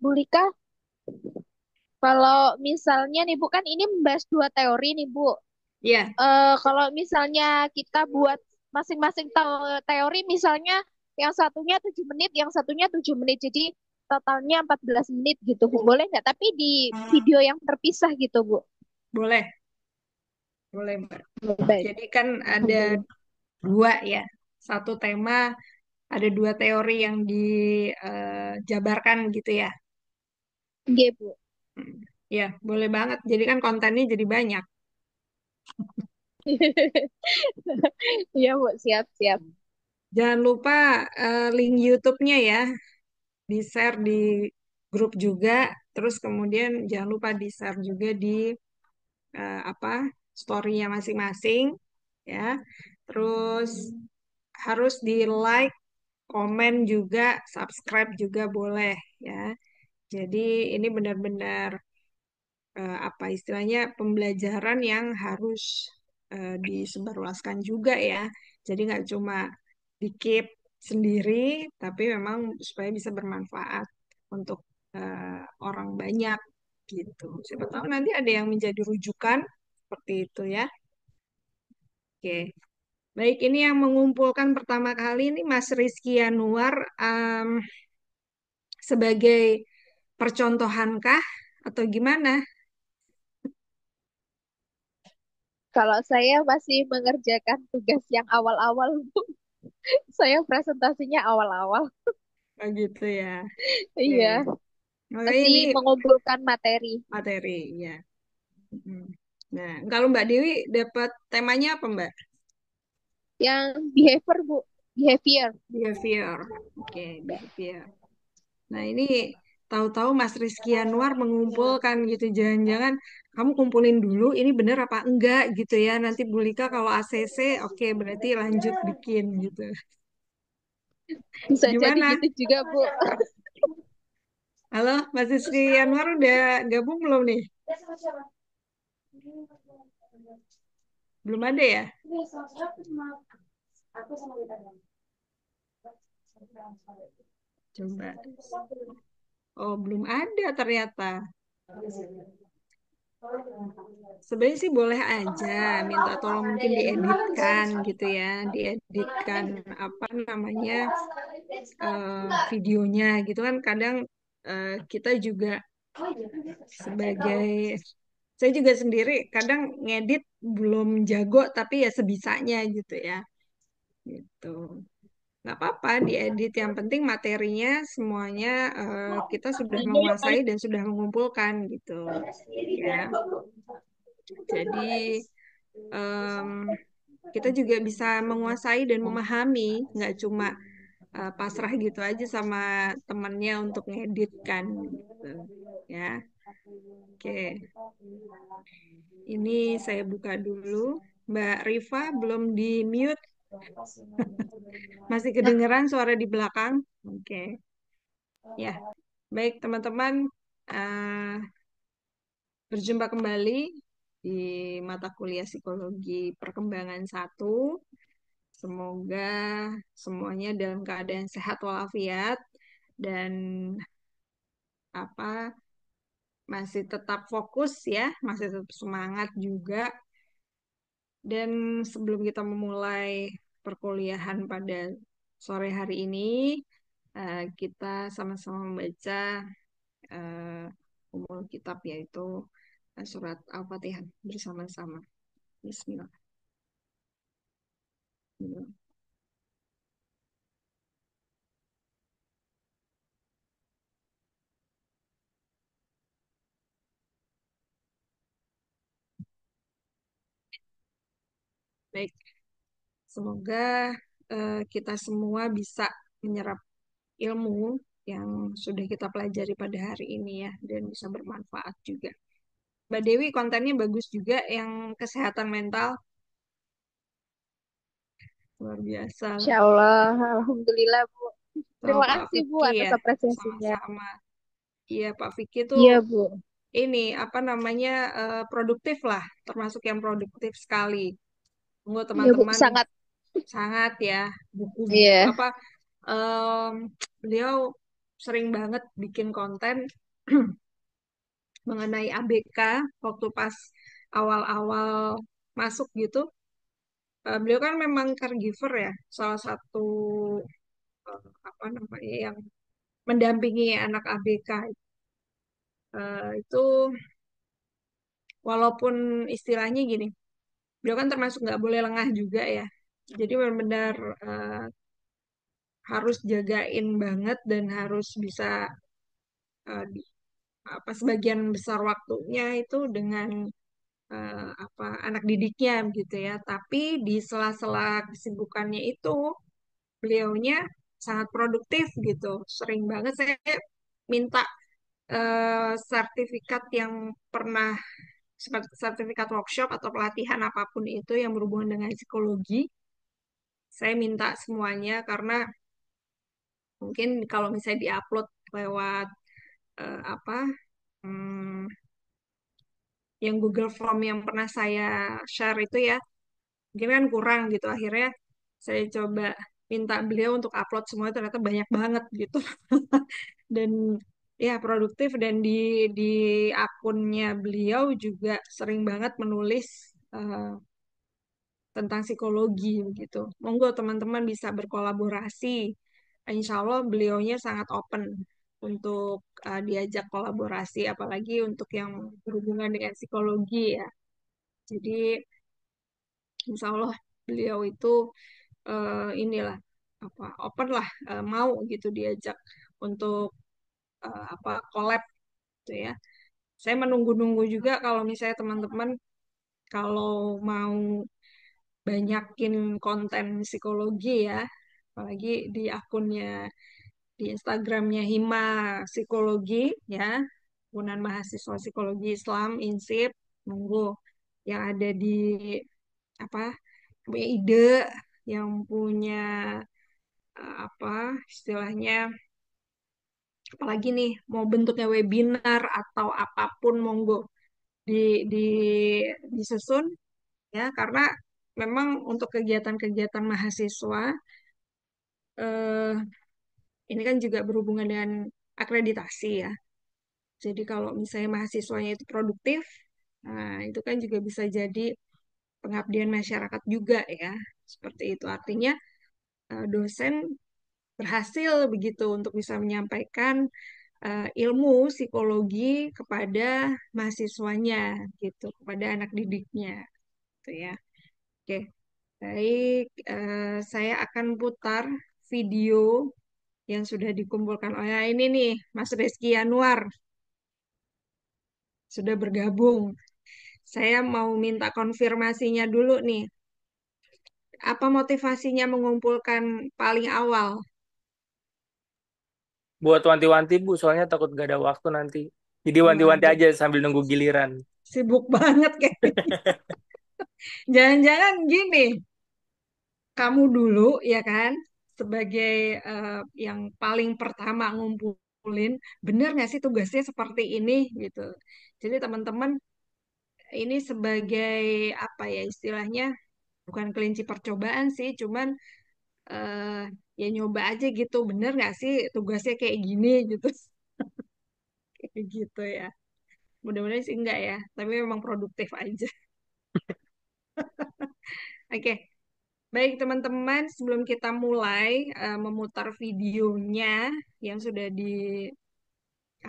Bu Lika, kalau misalnya nih Bu, kan ini membahas dua teori nih Bu. Iya, Kalau misalnya kita buat masing-masing teori, misalnya yang satunya 7 menit, yang satunya 7 menit, jadi totalnya 14 menit gitu Bu. Boleh nggak? Tapi di video yang terpisah gitu Bu. boleh, boleh Mbak. Baik. Jadi kan ada Alhamdulillah. dua ya, satu tema, ada dua teori yang dijabarkan gitu ya. Oke Bu. Hmm. Ya, boleh banget. Jadi kan kontennya jadi banyak. Iya Bu, siap-siap. Jangan lupa link YouTube-nya ya, di-share di grup juga. Terus kemudian jangan lupa di-share juga di apa story-nya masing-masing ya. Terus harus di-like, komen juga, subscribe juga boleh ya. Jadi ini benar-benar apa istilahnya pembelajaran yang harus disebarluaskan juga ya. Jadi nggak cuma dikip sendiri, tapi memang supaya bisa bermanfaat untuk orang banyak gitu. Siapa tahu nanti ada yang menjadi rujukan seperti itu ya. Oke, baik ini yang mengumpulkan pertama kali ini Mas Rizky Yanuar sebagai percontohankah atau gimana? Kalau saya masih mengerjakan tugas yang awal-awal Bu. Saya presentasinya awal-awal. Oh gitu ya. Oke. Iya, Oke, masih ini mengumpulkan materi. materi ya. Mm. Nah, kalau Mbak Dewi dapat temanya apa Mbak? Yang behavior Bu, behavior. Behavior. Oke, behavior. Nah, ini tahu-tahu Mas Rizky Anwar mengumpulkan gitu. Jangan-jangan kamu kumpulin dulu ini bener apa enggak gitu ya. Nanti Bu Lika kalau ACC, oke berarti lanjut bikin gitu. Bisa jadi Gimana? gitu juga Bu. Halo, Mas Rizky Anwar udah gabung belum nih? Belum ada ya? Coba. Oh, belum ada ternyata. Sebenarnya sih boleh aja minta tolong mungkin dieditkan gitu ya, dieditkan apa namanya videonya gitu kan kadang kita juga sebagai saya juga sendiri kadang ngedit belum jago tapi ya sebisanya gitu ya gitu nggak apa-apa diedit yang penting materinya semuanya kita sudah menguasai dan sudah mengumpulkan gitu ya jadi em, kita juga bisa menguasai dan memahami, nggak cuma pasrah gitu aja sama temannya untuk ngedit kan gitu. Ya, oke. Ini saya buka dulu. Mbak Rifa belum di mute, masih kedengeran suara di belakang. Oke, ya. Baik teman-teman, eh, berjumpa kembali di mata kuliah Psikologi Perkembangan satu. Semoga semuanya dalam keadaan sehat walafiat dan apa masih tetap fokus ya, masih tetap semangat juga. Dan sebelum kita memulai perkuliahan pada sore hari ini, kita sama-sama membaca umul kitab yaitu surat Al-Fatihah bersama-sama. Bismillah. Baik, semoga kita semua bisa menyerap ilmu yang sudah kita pelajari pada hari ini ya dan bisa bermanfaat juga. Mbak Dewi kontennya bagus juga yang kesehatan mental luar biasa Insya Allah, Alhamdulillah Bu. sama Terima Pak kasih Bu Vicky atas ya apresiasinya. sama-sama. Iya Pak Vicky tuh Iya Bu. ini apa namanya produktif lah termasuk yang produktif sekali. Tunggu Iya Bu, teman-teman sangat. sangat ya buku Iya. apa em, beliau sering banget bikin konten mengenai ABK waktu pas awal-awal masuk gitu. Beliau kan memang caregiver ya, salah satu apa namanya yang mendampingi anak ABK. Itu walaupun istilahnya gini, beliau kan termasuk nggak boleh lengah juga ya. Jadi benar-benar harus jagain banget dan harus bisa apa sebagian besar waktunya itu dengan apa anak didiknya gitu ya. Tapi di sela-sela kesibukannya itu beliaunya sangat produktif gitu. Sering banget saya minta sertifikat yang pernah sertifikat workshop atau pelatihan apapun itu yang berhubungan dengan psikologi. Saya minta semuanya karena mungkin kalau misalnya diupload lewat apa hmm, yang Google Form yang pernah saya share itu ya mungkin kan kurang gitu akhirnya saya coba minta beliau untuk upload semua ternyata banyak banget gitu dan ya produktif dan di akunnya beliau juga sering banget menulis tentang psikologi gitu. Monggo teman-teman bisa berkolaborasi. Insya Allah beliaunya sangat open untuk diajak kolaborasi apalagi untuk yang berhubungan dengan psikologi ya. Jadi insya Allah beliau itu inilah apa open lah mau gitu diajak untuk apa collab gitu ya. Saya menunggu-nunggu juga kalau misalnya teman-teman kalau mau banyakin konten psikologi ya, apalagi di akunnya di Instagramnya Hima Psikologi ya, Himpunan Mahasiswa Psikologi Islam INSIP, monggo yang ada di apa punya ide, yang punya apa istilahnya apalagi nih mau bentuknya webinar atau apapun monggo di di disusun ya karena memang untuk kegiatan-kegiatan mahasiswa eh, ini kan juga berhubungan dengan akreditasi ya. Jadi kalau misalnya mahasiswanya itu produktif, nah itu kan juga bisa jadi pengabdian masyarakat juga ya. Seperti itu artinya dosen berhasil begitu untuk bisa menyampaikan ilmu psikologi kepada mahasiswanya gitu, kepada anak didiknya gitu ya. Oke, baik. Saya akan putar video yang sudah dikumpulkan oleh ini nih, Mas Reski Anwar sudah bergabung. Saya mau minta konfirmasinya dulu nih. Apa motivasinya mengumpulkan paling awal? Buat wanti-wanti Bu, soalnya takut gak ada waktu nanti. Jadi wanti-wanti Waduh, aja sambil nunggu giliran. sibuk banget kayaknya. Jangan-jangan gini, kamu dulu ya kan, sebagai eh, yang paling pertama ngumpulin, bener nggak sih tugasnya seperti ini gitu. Jadi teman-teman ini sebagai apa ya istilahnya, bukan kelinci percobaan sih, cuman eh, ya nyoba aja gitu, bener nggak sih tugasnya kayak gini gitu, kayak gitu ya. Mudah-mudahan sih enggak ya, tapi memang produktif aja. Oke, baik teman-teman, sebelum kita mulai memutar videonya yang sudah di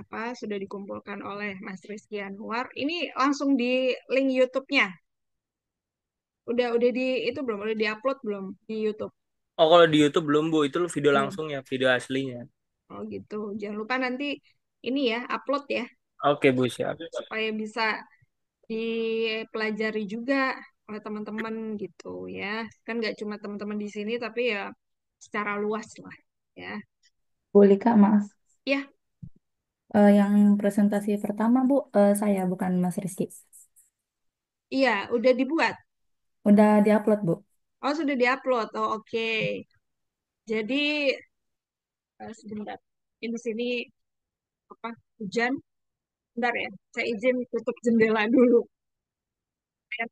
apa sudah dikumpulkan oleh Mas Rizky Anwar, ini langsung di link YouTube-nya. Udah di itu belum? Udah diupload belum di YouTube? Oh, kalau di YouTube belum Bu, itu video Belum. langsung ya, video aslinya. Oh gitu. Jangan lupa nanti ini ya, upload ya, Oke Bu, siap. supaya bisa dipelajari juga oleh teman-teman gitu ya. Kan nggak cuma teman-teman di sini, tapi ya secara luas lah ya. Boleh Kak, Mas. Ya, Yang presentasi pertama Bu, saya bukan Mas Rizky. iya, udah dibuat. Udah diupload Bu. Oh, sudah diupload. Oh, oke. Jadi sebentar. Ini di sini apa? Hujan. Bentar ya. Saya izin tutup jendela dulu. Ya.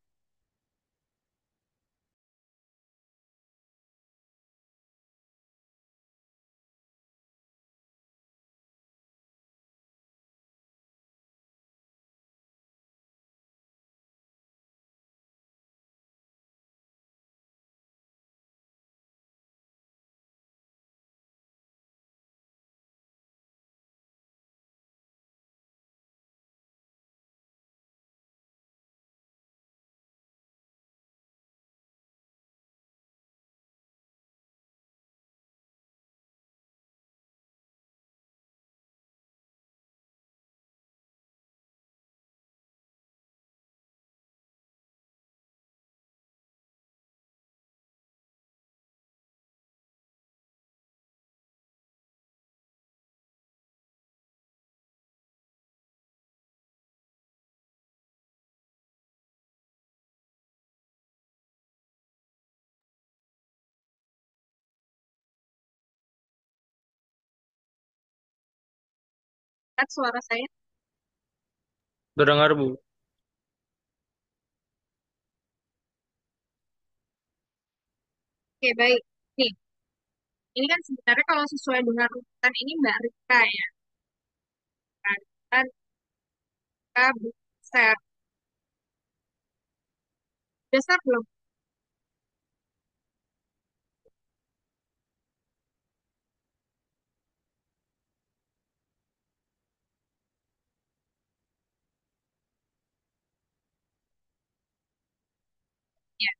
Kan suara saya? Terdengar, Bu. Oke, baik. Nih, ini kan sebenarnya kalau sesuai dengan urutan ini Mbak Rika ya. Kan Rika share. Udah share belum? Ya.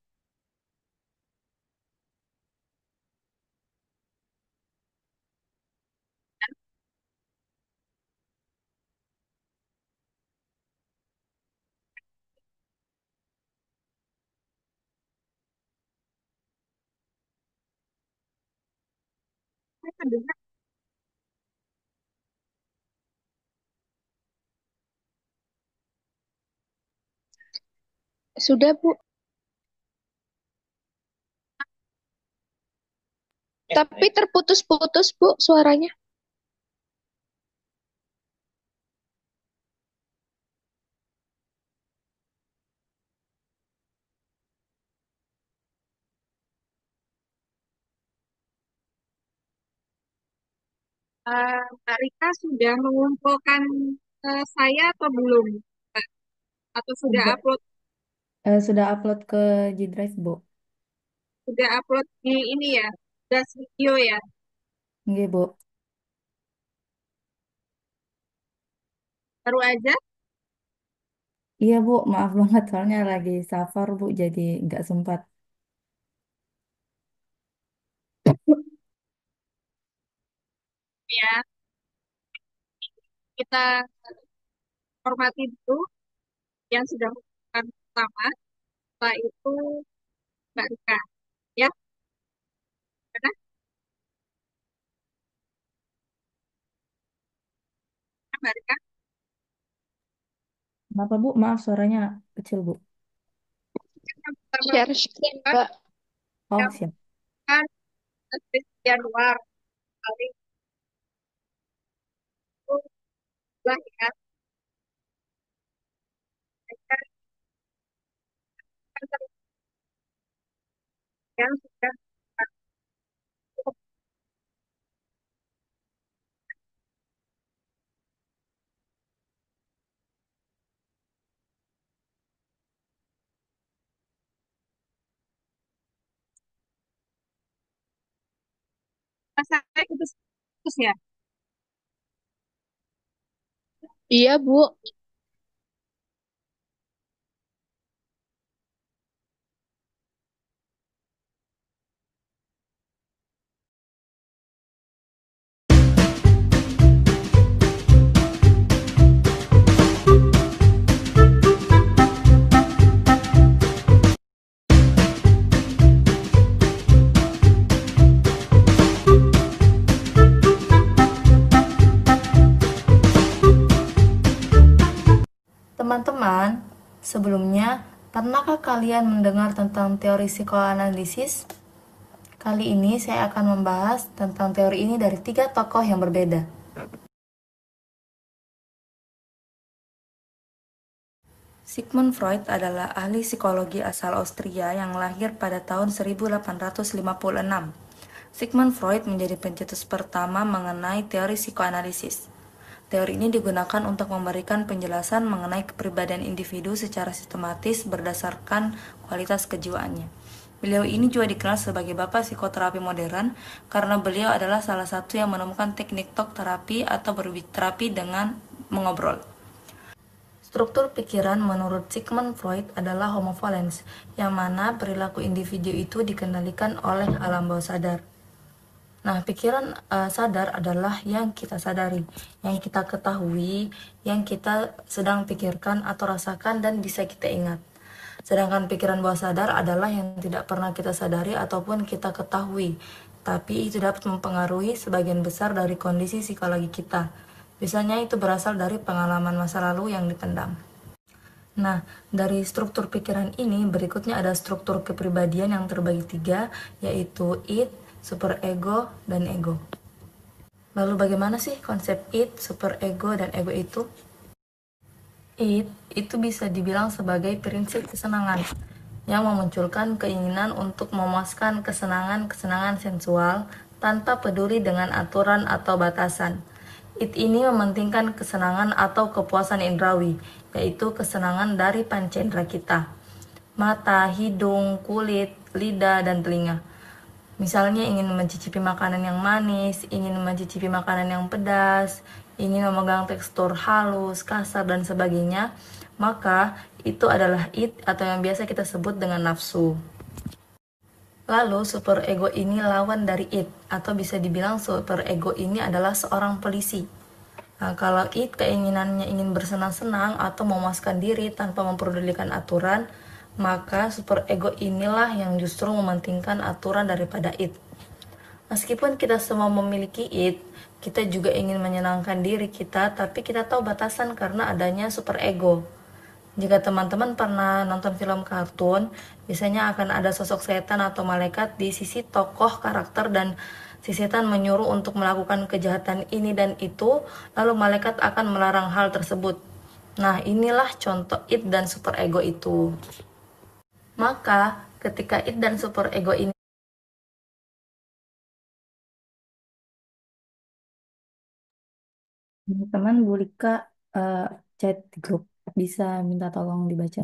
Saya mendengar. Sudah, Bu. Tapi terputus-putus, Bu, suaranya. Mbak Rika sudah mengumpulkan saya atau belum? Mbak? Atau sudah Udah, upload? sudah upload ke G Drive, Bu. Sudah upload di ini ya? Das video ya? Nggih, Bu. Baru aja? Iya, Bu. Maaf banget, soalnya lagi safar, Bu. Jadi nggak sempat. Ya, kita hormati dulu yang sudah melakukan pertama. Setelah itu Mbak Rika. Ya, karena Mbak Rika Kenapa, Bu? Maaf, suaranya kecil, Bu. yang pertama Share screen, kan Mbak. Oh, yang siap. kan Januari kali itu lah ya. Yang sudah saya putus ya. Iya, Bu. Teman-teman, sebelumnya, pernahkah kalian mendengar tentang teori psikoanalisis? Kali ini saya akan membahas tentang teori ini dari 3 tokoh yang berbeda. Sigmund Freud adalah ahli psikologi asal Austria yang lahir pada tahun 1856. Sigmund Freud menjadi pencetus pertama mengenai teori psikoanalisis. Teori ini digunakan untuk memberikan penjelasan mengenai kepribadian individu secara sistematis berdasarkan kualitas kejiwaannya. Beliau ini juga dikenal sebagai bapak psikoterapi modern karena beliau adalah salah satu yang menemukan teknik talk terapi atau berterapi dengan mengobrol. Struktur pikiran menurut Sigmund Freud adalah homovalens, yang mana perilaku individu itu dikendalikan oleh alam bawah sadar. Nah, pikiran sadar adalah yang kita sadari, yang kita ketahui, yang kita sedang pikirkan atau rasakan dan bisa kita ingat. Sedangkan pikiran bawah sadar adalah yang tidak pernah kita sadari ataupun kita ketahui, tapi itu dapat mempengaruhi sebagian besar dari kondisi psikologi kita. Biasanya itu berasal dari pengalaman masa lalu yang dipendam. Nah, dari struktur pikiran ini, berikutnya ada struktur kepribadian yang terbagi 3, yaitu id, superego, dan ego. Lalu bagaimana sih konsep id, superego, dan ego itu? Id itu bisa dibilang sebagai prinsip kesenangan yang memunculkan keinginan untuk memuaskan kesenangan-kesenangan sensual tanpa peduli dengan aturan atau batasan. Id ini mementingkan kesenangan atau kepuasan indrawi, yaitu kesenangan dari pancendra kita, mata, hidung, kulit, lidah, dan telinga. Misalnya ingin mencicipi makanan yang manis, ingin mencicipi makanan yang pedas, ingin memegang tekstur halus, kasar, dan sebagainya, maka itu adalah id atau yang biasa kita sebut dengan nafsu. Lalu superego ini lawan dari id, atau bisa dibilang superego ini adalah seorang polisi. Nah, kalau id keinginannya ingin bersenang-senang atau memuaskan diri tanpa memperdulikan aturan, maka superego inilah yang justru mementingkan aturan daripada id. Meskipun kita semua memiliki id, kita juga ingin menyenangkan diri kita, tapi kita tahu batasan karena adanya superego. Jika teman-teman pernah nonton film kartun, biasanya akan ada sosok setan atau malaikat di sisi tokoh karakter dan si setan menyuruh untuk melakukan kejahatan ini dan itu, lalu malaikat akan melarang hal tersebut. Nah, inilah contoh id dan superego itu. Maka, ketika id dan superego ini teman-teman, Bu Lika chat di grup bisa minta tolong dibaca.